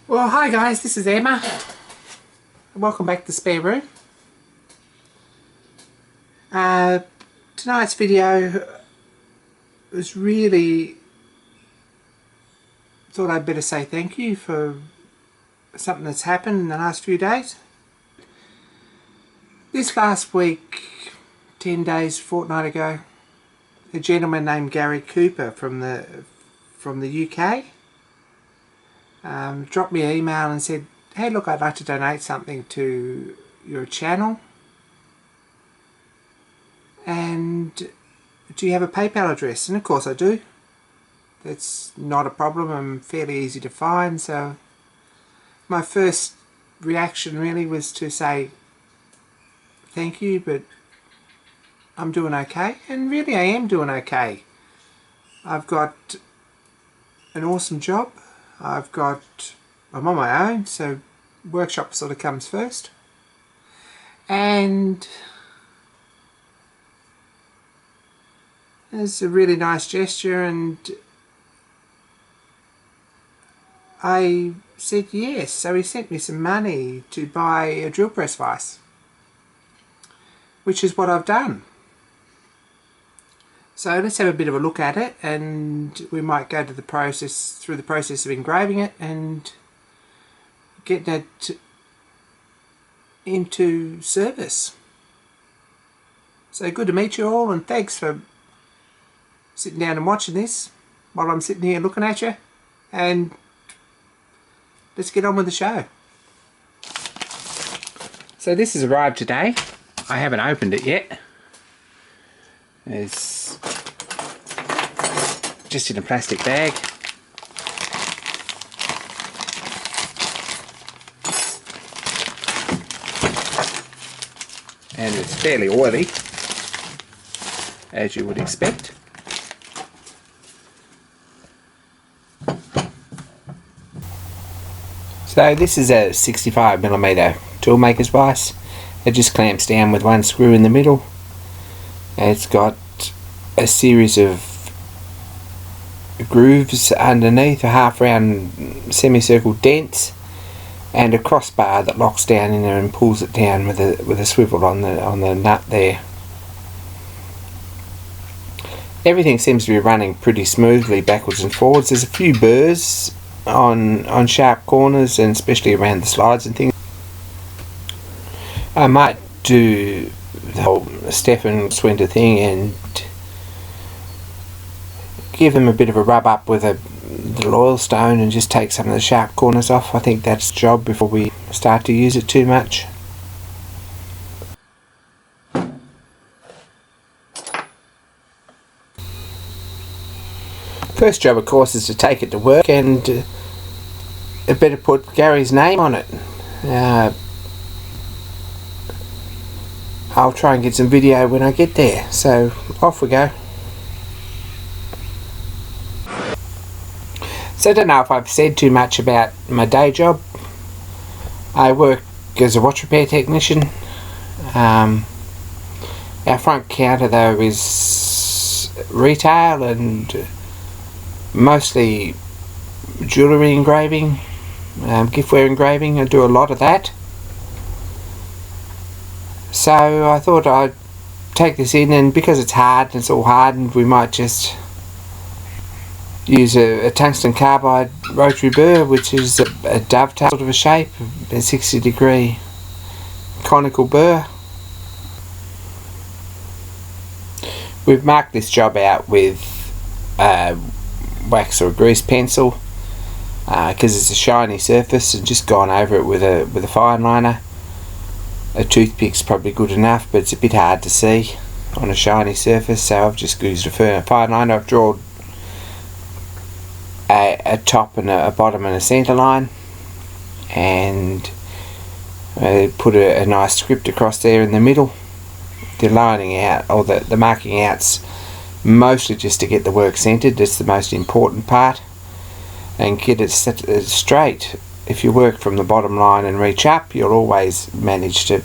Well, hi guys, this is Emma. Welcome back to Spareroom. Tonight's video was really thought I'd better say thank you for something that's happened in the last few days. This last week, 10 days, fortnight ago, a gentleman named Gary Cooper from the UK dropped me an email and said, hey look, I'd like to donate something to your channel, and do you have a PayPal address? And of course I do. That's not a problem. I'm fairly easy to find. So my first reaction really was to say thank you, but I'm doing okay, and really I am doing okay. I've got an awesome job. I'm on my own, so workshop sort of comes first, and it's a really nice gesture, and I said yes. So he sent me some money to buy a drill press vise, which is what I've done. So let's have a bit of a look at it, and we might go to the process, through the process of engraving it and getting it into service. So good to meet you all, and thanks for sitting down and watching this while I'm sitting here looking at you, and let's get on with the show. So this has arrived today. I haven't opened it yet. It's just in a plastic bag. And it's fairly oily, as you would expect. So this is a 65mm toolmaker's vise. It just clamps down with one screw in the middle. It's got a series of grooves underneath, a half round semicircle dents, and a crossbar that locks down in there and pulls it down with a swivel on the nut there. Everything seems to be running pretty smoothly backwards and forwards. There's a few burrs on sharp corners, and especially around the slides and things. I might do the whole Stefan Swinter thing and give them a bit of a rub up with a little oil stone and just take some of the sharp corners off. I think that's the job before we start to use it too much. First job of course is to take it to work, and I better put Gary's name on it. I'll try and get some video when I get there, so off we go. So I don't know if I've said too much about my day job. I work as a watch repair technician. Our front counter though is retail and mostly jewellery engraving, giftware engraving. I do a lot of that. So I thought I'd take this in, and because it's hard and it's all hardened, we might just use a tungsten carbide rotary burr, which is a dovetail sort of a shape, a 60-degree conical burr. We've marked this job out with wax or a grease pencil because it's a shiny surface, and just gone over it with a fine liner. A toothpick's probably good enough, but it's a bit hard to see on a shiny surface, so I've just used a fine liner. I've drawn a top and a bottom and a centre line, and put a nice script across there in the middle. The lining out, or the marking out's mostly just to get the work centred. That's the most important part, and get it set straight. If you work from the bottom line and reach up, you'll always manage to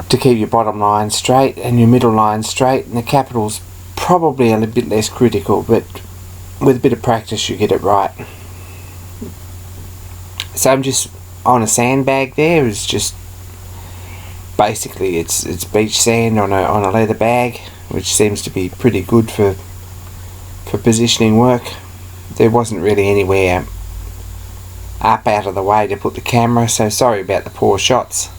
keep your bottom line straight and your middle line straight, and the capital's probably a little bit less critical, but with a bit of practice you get it right. So I'm just on a sandbag there. It's just basically it's beach sand on a leather bag, which seems to be pretty good for positioning work. There wasn't really anywhere up out of the way to put the camera, so sorry about the poor shots,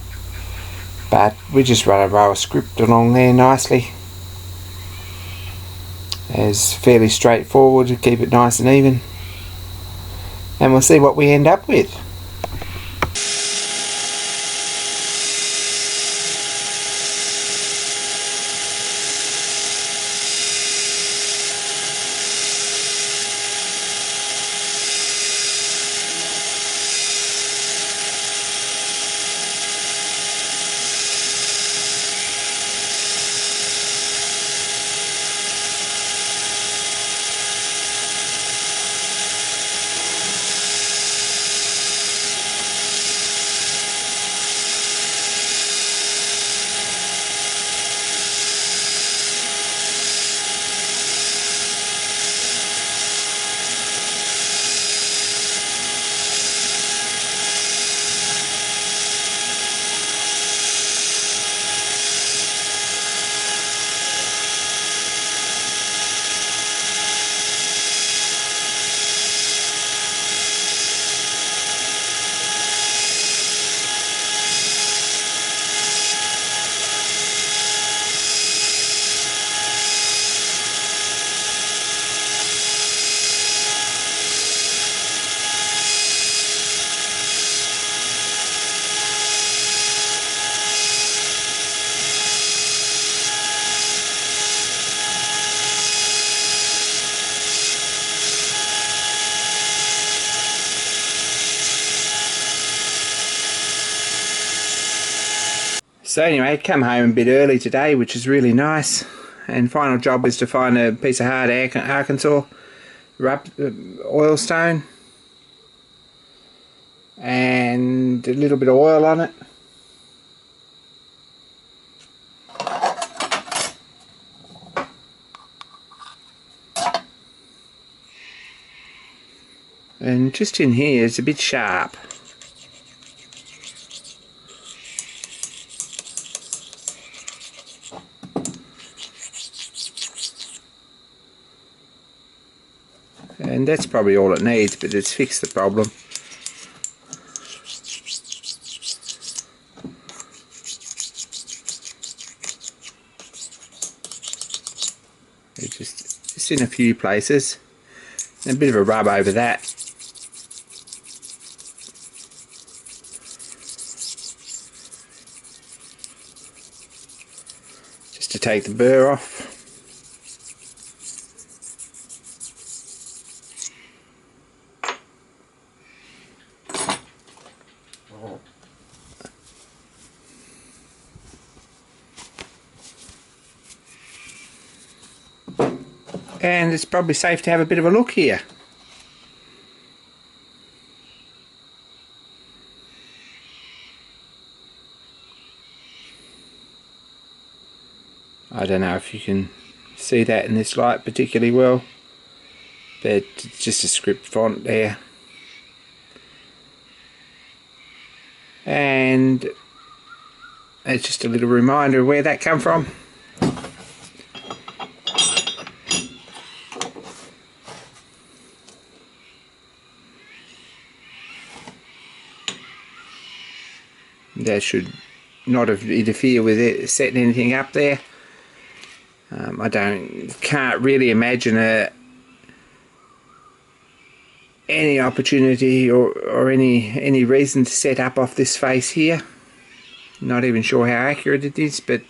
but we just run a row of script along there nicely. It's fairly straightforward to keep it nice and even, and we'll see what we end up with. So anyway, come home a bit early today, which is really nice. And final job is to find a piece of hard Arkansas oil stone and a little bit of oil on it. And just in here it's a bit sharp. And that's probably all it needs, but it's fixed the problem. It's just in a few places. And a bit of a rub over that. Just to take the burr off. And it's probably safe to have a bit of a look here. I don't know if you can see that in this light particularly well, but it's just a script font there. And it's just a little reminder of where that come from. That should not have interfered with it setting anything up there. I can't really imagine any opportunity or any reason to set up off this face here. Not even sure how accurate it is, but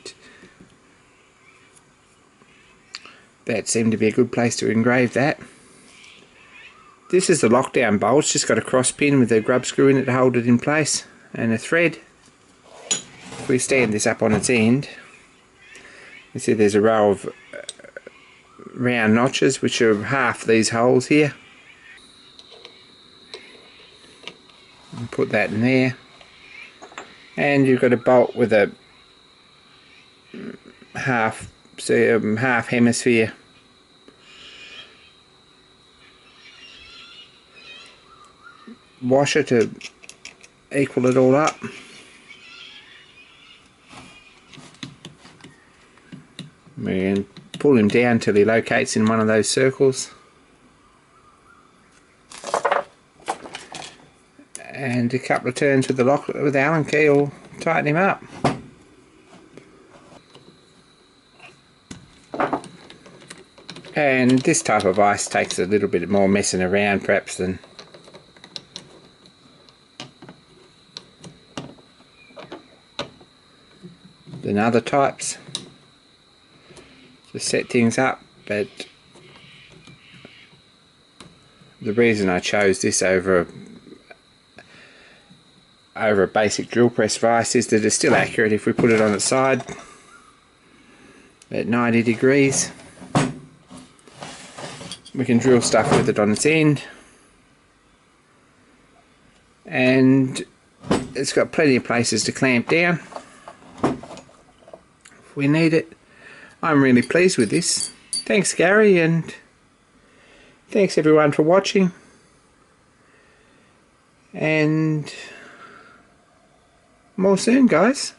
that seemed to be a good place to engrave that. This is the lockdown bolt. It's just got a cross pin with a grub screw in it to hold it in place, and a thread. If we stand this up on its end, you see there's a row of round notches which are half these holes here. And put that in there, and you've got a bolt with a half hemisphere washer to equal it all up. We can pull him down till he locates in one of those circles. And a couple of turns with the Allen key will tighten him up. And this type of vise takes a little bit more messing around perhaps than other types to set things up, but the reason I chose this over a basic drill press vise is that it's still accurate if we put it on its side at 90 degrees. We can drill stuff with it on its end, and it's got plenty of places to clamp down if we need it. I'm really pleased with this. Thanks Gary, and thanks everyone for watching, and more soon guys.